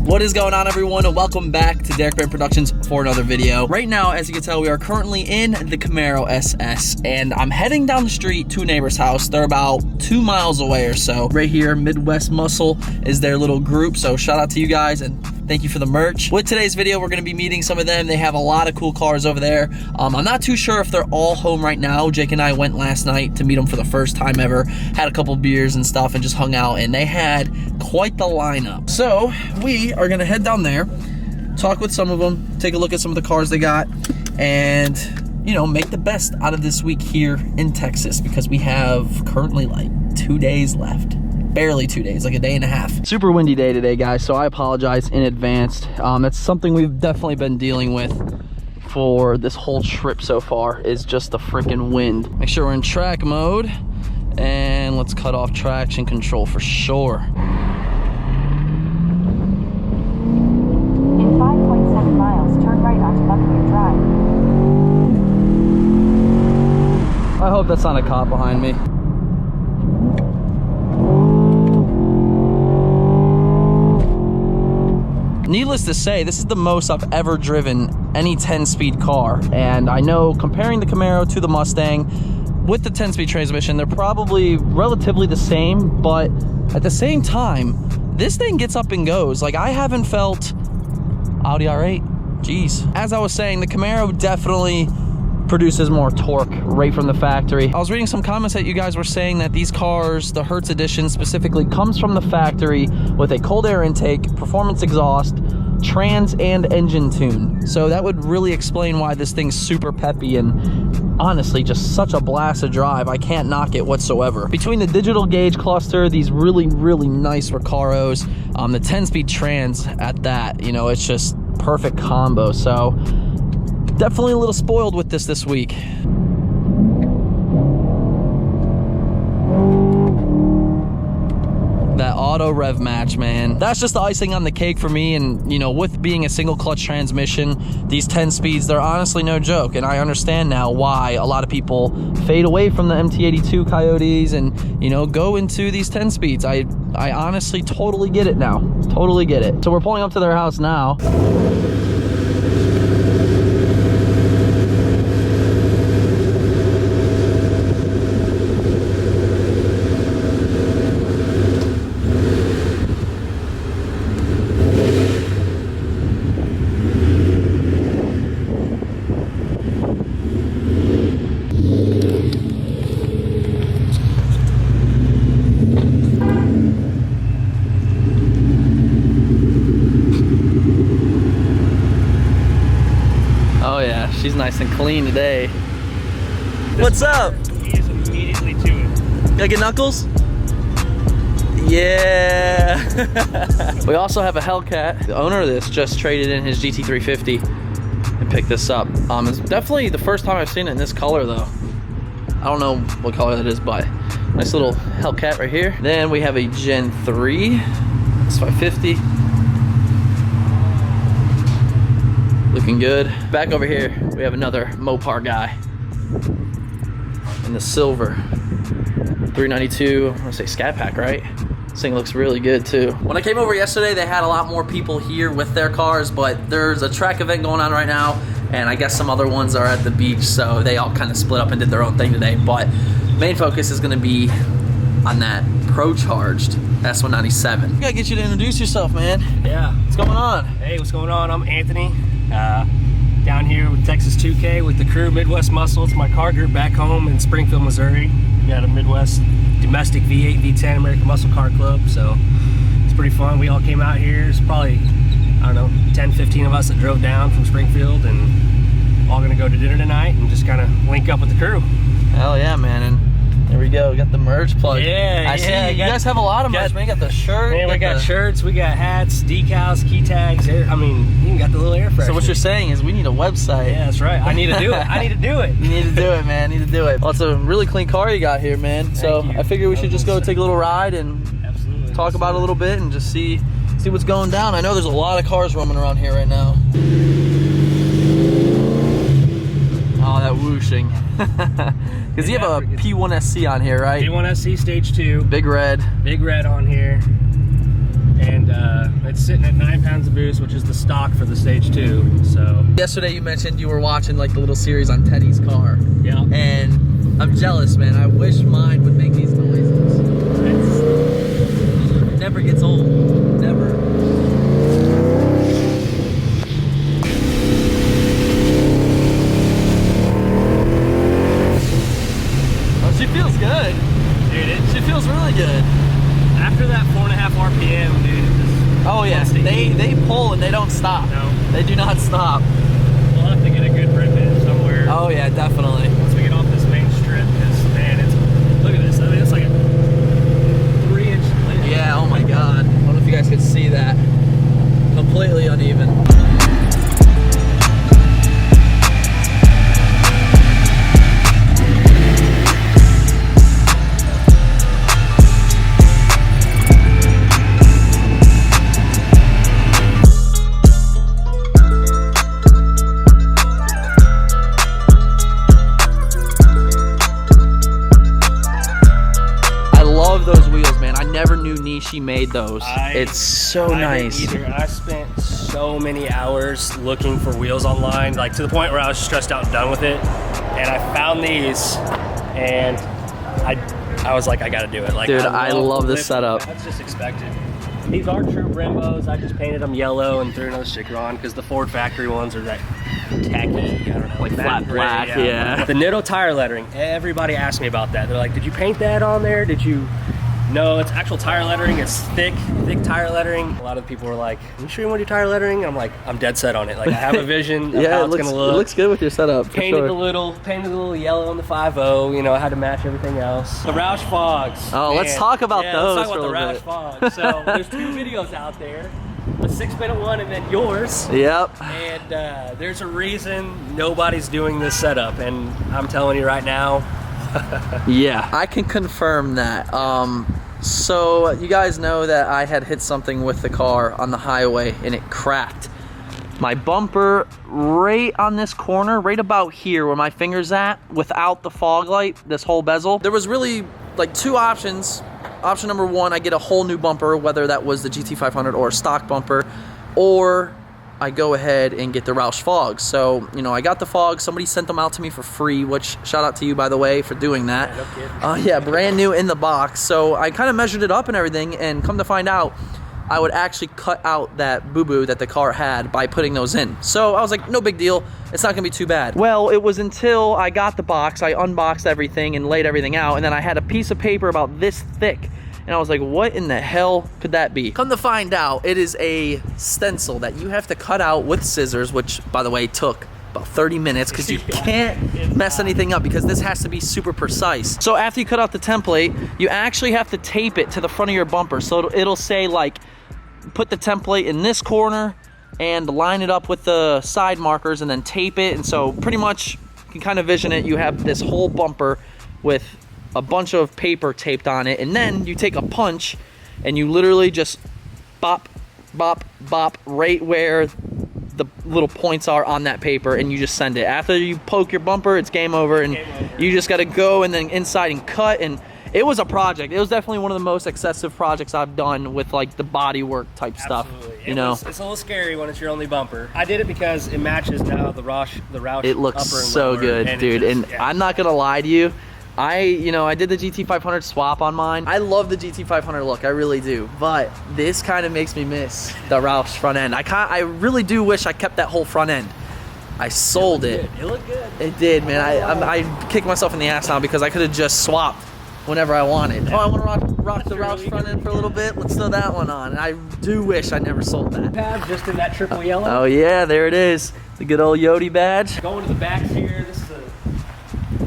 What is going on, everyone, and welcome back to DerekBaranProductions for another video. Right now, as you can tell, we are currently in the Camaro SS, and I'm heading down the street to a neighbor's house. They're about 2 miles away or so. Right here, Midwest Muscle is their little group, so shout out to you guys, and thank you for the merch. With today's video, we're gonna be meeting some of them. They have a lot of cool cars over there. I'm not too sure if they're all home right now. Jake and I went last night to meet them for the first time ever. Had a couple beers and stuff and just hung out, and they had quite the lineup. So we are gonna head down there, talk with some of them, take a look at some of the cars they got, and you know, make the best out of this week here in Texas, because we have currently like 2 days left. Barely 2 days, like a day and a half. Super windy day today, guys, so I apologize in advance. That's something we've definitely been dealing with for this whole trip so far, is just the freaking wind. Make sure we're in track mode, and let's cut off traction control for sure. In 5.7 miles, turn right onto Buccaneer Drive. I hope that's not a cop behind me. Needless to say, this is the most I've ever driven any 10-speed car. And I know, comparing the Camaro to the Mustang, with the 10-speed transmission, they're probably relatively the same, but at the same time, this thing gets up and goes. Like, I haven't felt Audi R8, geez. As I was saying, the Camaro definitely produces more torque right from the factory. I was reading some comments that you guys were saying that these cars, the Hertz edition specifically, comes from the factory with a cold air intake, performance exhaust, trans and engine tune. So that would really explain why this thing's super peppy and honestly just such a blast to drive. I can't knock it whatsoever. Between the digital gauge cluster, these really nice Recaros, the 10-speed trans at that, you know, it's just perfect combo. So definitely a little spoiled with this week. That auto rev match, man, that's just the icing on the cake for me. And you know, with being a single clutch transmission, these 10 speeds, they're honestly no joke. And I understand now why a lot of people fade away from the MT82 Coyotes and, you know, go into these 10 speeds. I honestly totally get it now. Totally get it. So we're pulling up to their house now. She's nice and clean today. What's up? He is immediately to it. Gotta get knuckles? Yeah. We also have a Hellcat. The owner of this just traded in his GT350 and picked this up. It's definitely the first time I've seen it in this color though. I don't know what color that is, but nice little Hellcat right here. Then we have a Gen 3 S550. Looking good. Back over here, we have another Mopar guy in the silver 392. I want to say Scat Pack, right? This thing looks really good too. When I came over yesterday, they had a lot more people here with their cars, but there's a track event going on right now, and I guess some other ones are at the beach, so they all kind of split up and did their own thing today. But main focus is going to be on that Procharged S197. I gotta get you to introduce yourself, man. Yeah. What's going on? Hey, what's going on? I'm Anthony. Down here with Texas 2K with the crew, Midwest Muscle. It's my car group back home in Springfield, Missouri. We got a Midwest domestic V8, V10 American Muscle Car Club, so it's pretty fun. We all came out here. It's probably, I don't know, 10, 15 of us that drove down from Springfield, and all gonna go to dinner tonight and just kind of link up with the crew. Hell yeah, man. And there we go. We got the merch plug. Yeah, I see you guys have a lot of merch, man. You got the shirt. Man, we got shirts, we got hats, decals, key tags. I mean, you even got the little air freshener. So what you're saying is we need a website. Yeah, that's right. I need to do it. I need to do it. You need to do it, man. You need to do it. Well, it's a really clean car you got here, man. So I figure we should just go take a little ride and talk about it a little bit and just see what's going down. I know there's a lot of cars roaming around here right now. Oh, that whooshing. Because you have a P1SC on here, right? P1SC Stage 2. Big red. Big red on here. And It's sitting at 9 pounds of boost, which is the stock for the Stage 2. So yesterday you mentioned you were watching like the little series on Teddy's car. yeah. And I'm jealous, man. I wish mine would make these noises. It never gets old. Never. Oh, she feels good. Dude, She feels really good. after that 4.5 RPM, dude, it just Oh yeah, they pull and they don't stop. No. They do not stop. we'll have to get a good rip in somewhere. Oh yeah, definitely. Once we get off this main strip, because man, it's, look at this. I mean, it's like a 3-inch lift. Yeah, oh my god. I don't know if you guys could see that. Completely uneven. Those wheels, man. I never knew Nishi made those. It's so nice. I didn't either. I spent so many hours looking for wheels online, like to the point where I was stressed out and done with it. And I found these, and I was like, I gotta do it. Like, dude, I love this setup. That's just expected. These are true Brembos. I just painted them yellow and threw another sticker on because the Ford factory ones are that tacky, I don't know, like flat black, yeah. The Nitto tire lettering, everybody asked me about that. They're like, did you paint that on there? Did you? No, it's actual tire lettering. It's thick tire lettering. A lot of people were like, are you sure you want to do tire lettering? And I'm like, I'm dead set on it. Like, I have a vision of yeah, how it's gonna look. It looks good with your setup. Painted the little yellow on the 5.0. You know, I had to match everything else. The Roush fogs. Oh, man. Let's talk about those. Let's talk about the Roush fogs. So there's 2 videos out there. A 6-minute one and then yours. Yep. And there's a reason nobody's doing this setup, and I'm telling you right now. Yeah, I can confirm that. So you guys know that I had hit something with the car on the highway and it cracked. My bumper right on this corner, right about here where my finger's at, without the fog light, this whole bezel. There was really like 2 options. Option number 1, I get a whole new bumper, whether that was the GT500 or a stock bumper, or I go ahead and get the Roush fogs. So, you know, I got the fogs. Somebody sent them out to me for free, which shout out to you, by the way, for doing that. Yeah, yeah, brand new in the box. So I kind of measured it up and everything, and come to find out, I would actually cut out that boo-boo that the car had by putting those in. So I was like, no big deal. It's not gonna be too bad. Well, it was until I got the box, I unboxed everything and laid everything out, and then I had a piece of paper about this thick. And I was like, what in the hell could that be? Come to find out, it is a stencil that you have to cut out with scissors, which, by the way, took about 30 minutes because you can't mess anything up because this has to be super precise. So after you cut out the template, you actually have to tape it to the front of your bumper. So it'll say, like, put the template in this corner and line it up with the side markers and then tape it. And so pretty much you can kind of vision it. You have this whole bumper with a bunch of paper taped on it, and then you take a punch and you literally just bop, bop, bop right where the little points are on that paper, and you just send it. After you poke your bumper, it's game over, and you just got to go and then inside and cut. And it was a project. It was definitely one of the most excessive projects I've done with like the body work type stuff. You know, it's a little scary when it's your only bumper. I did it because it matches now the Roush. It looks so good, dude. And I'm not gonna lie to you. I did the GT500 swap on mine. I love the GT500 look, I really do. But this kind of makes me miss the Roush front end. I really do wish I kept that whole front end. I sold it. It looked good. It did, man. I kicked myself in the ass now because I could have just swapped whenever I wanted. Oh, I want to rock the Roush front end for a little bit. Let's throw that one on. And I do wish I never sold that. Tab just in that triple yellow. Oh yeah, there it is. The good old Yodi badge. Going to the backs here. This is a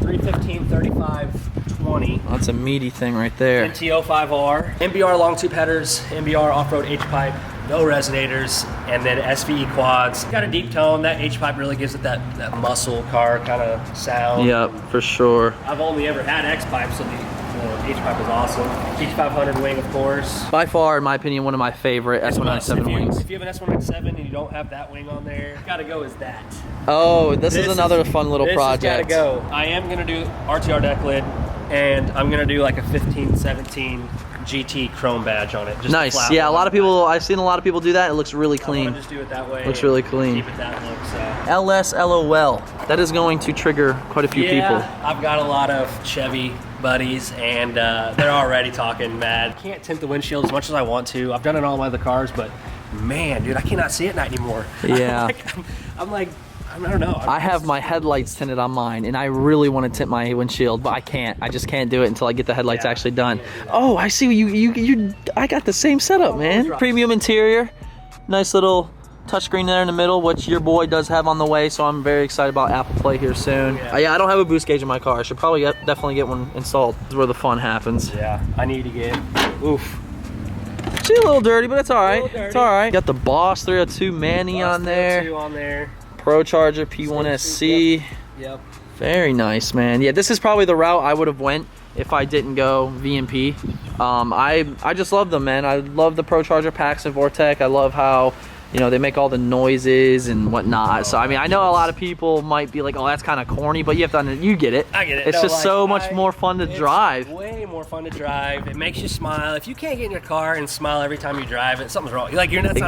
315 35 20. That's a meaty thing right there. NTO5R. MBR long tube headers, MBR off-road H-pipe, no resonators, and then SVE quads. Got a deep tone. That H-pipe really gives it that muscle car kind of sound. Yep, for sure. I've only ever had X-pipe, so the H-pipe is awesome. GT500 wing, of course. By far, in my opinion, one of my favorite S197 wings. If you have an S197 and you don't have that wing on there, gotta go is that. Oh, this is another fun little project. Gotta go. I am gonna do RTR deck lid, and I'm gonna do like a 15, 17 GT chrome badge on it. Just Nice. Yeah, I've seen a lot of people do that. It looks really I clean. wanna just do it that way. Looks really clean. Keep it that look. So. LSLOL. That is going to trigger quite a few people. I've got a lot of Chevy buddies, and they're already talking mad. Can't tint the windshield as much as I want to. I've done it on all my other cars, but man, dude, I cannot see at night anymore. Yeah. I'm like, I don't know. I have my headlights tinted on mine, and I really want to tint my windshield, but I can't. I just can't do it until I get the headlights actually done. Oh, I see you. I got the same setup, man. Premium interior, nice little touchscreen there in the middle, which your boy does have on the way, so I'm very excited about Apple Play here soon. Yeah, I don't have a boost gauge in my car. I should probably definitely get one installed. This is where the fun happens. Yeah, I need to get. Oof. She's a little dirty, but it's all right. It's all right. Got the Boss 302 Manny on there. 302 on there. Procharger P1SC. Yep. Very nice, man. Yeah, this is probably the route I would have went if I didn't go VMP. I just love them, man. I love the Procharger packs and Vortec. I love how, you know, they make all the noises and whatnot. So I mean, I know a lot of people might be like, oh, that's kind of corny, but you have to, you get it. I get it. It's just so much more fun to drive. Way more fun to drive. It makes you smile. If you can't get in your car and smile every time you drive it, something's wrong. Like you're not a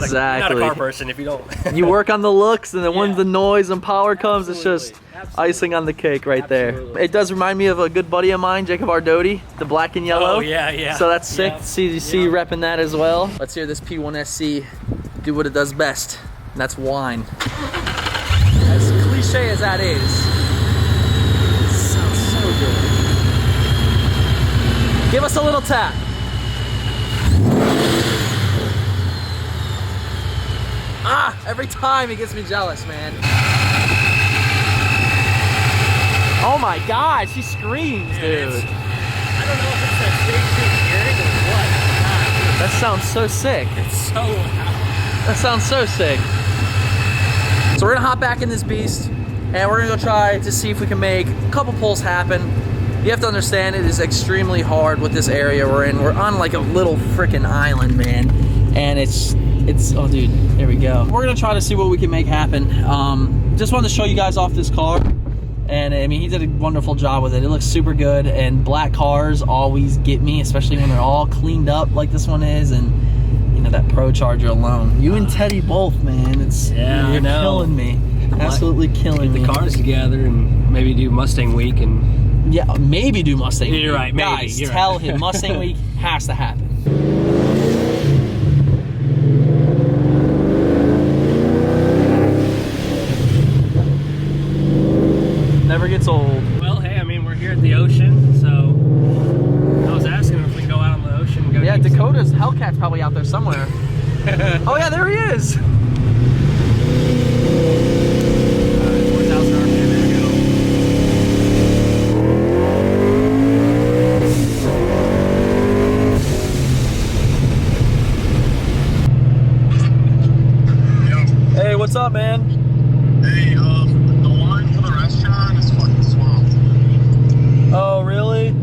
car person if you don't. You work on the looks, and then when the noise and power comes, it's just icing on the cake right there. It does remind me of a good buddy of mine, Jacob Ardotti, the black and yellow. Oh yeah. So that's sick to see you repping that as well. Let's hear this P1SC do what it does best, and that's whine. As cliche as that is, it sounds so good. Give us a little tap. Ah, every time it gets me jealous, man. Oh my God, she screams, dude. I don't know if it's that stage hearing or what. That sounds so sick. It's so loud. That sounds so sick. So we're gonna hop back in this beast, and we're gonna go try to see if we can make a couple pulls happen. You have to understand, it is extremely hard with this area we're in. We're on like a little freaking island, man. And it's, oh dude, there we go. We're gonna try to see what we can make happen. Just wanted to show you guys off this car. And I mean, he did a wonderful job with it. It looks super good, and black cars always get me, especially when they're all cleaned up like this one is. And you know, that Procharger alone. You and Teddy both, man. You're killing me. Absolutely killing me. Get the cars together and maybe do Mustang Week and... Yeah, maybe do Mustang Week. You're right, maybe. Guys, tell him Mustang Week has to happen. Never gets old. Well, hey, I mean, we're here at the ocean, so I was asking if we can go out on the ocean and go. Yeah, Dakota's Hellcat's probably out there somewhere. Oh yeah, there he is. 4,000 RPM, there we go. Hey, what's up, man? Hey, the line for the restaurant is fucking swamped. Oh, really?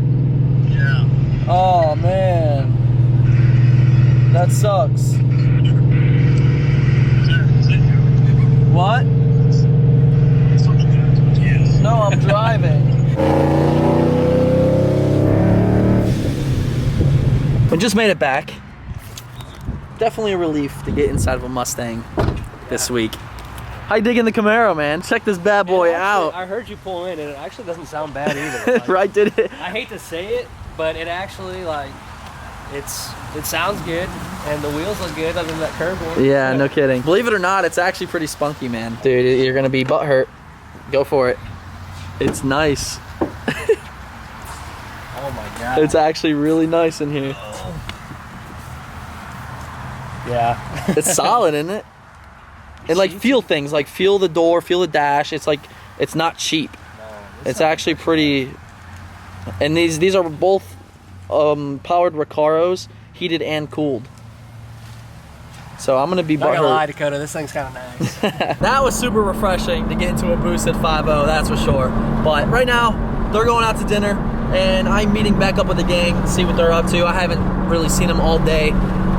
Yeah. Oh, man. That sucks. What? Yes. No, I'm driving. We just made it back. Definitely a relief to get inside of a Mustang this week. How you digging the Camaro, man? Check this bad boy out. I heard you pull in, and it actually doesn't sound bad either. Like, Right, did it? I hate to say it, but it actually, like, it sounds good, and the wheels look good other than that curb one. Yeah, no kidding. Believe it or not, it's actually pretty spunky, man. Dude, you're gonna be butthurt. Go for it. It's nice. Oh my God. It's actually really nice in here. Yeah. It's solid, isn't it? And like, feel things, like feel the door, feel the dash. It's like, it's not cheap. No, It's actually pretty. And these are both powered Recaros, heated and cooled. So I'm gonna be not gonna lie, butthurt. Dakota, this thing's kind of nice. That was super refreshing to get into a boosted 5.0, that's for sure. But right now, they're going out to dinner, and I'm meeting back up with the gang to see what they're up to. I haven't really seen them all day.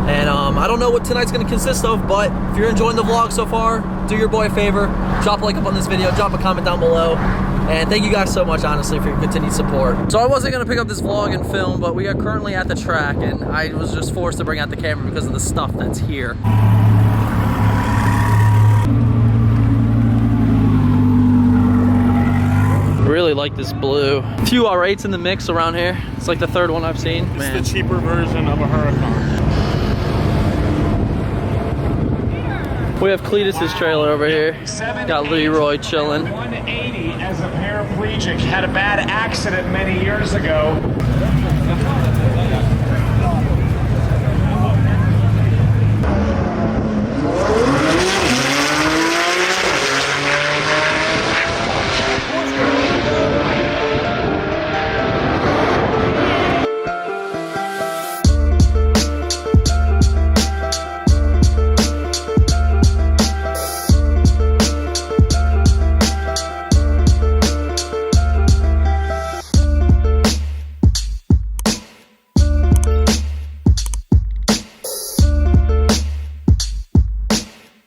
And I don't know what tonight's gonna consist of, but if you're enjoying the vlog so far, do your boy a favor, drop a like up on this video, drop a comment down below. And thank you guys so much, honestly, for your continued support. So I wasn't gonna pick up this vlog and film, but we are currently at the track, and I was just forced to bring out the camera because of the stuff that's here. Really like this blue. A few R8s in the mix around here. It's like the third one I've seen. Man. It's the cheaper version of a Huracan. We have Cletus's trailer over here. Got Leroy chilling. 180 as a paraplegic, had a bad accident many years ago.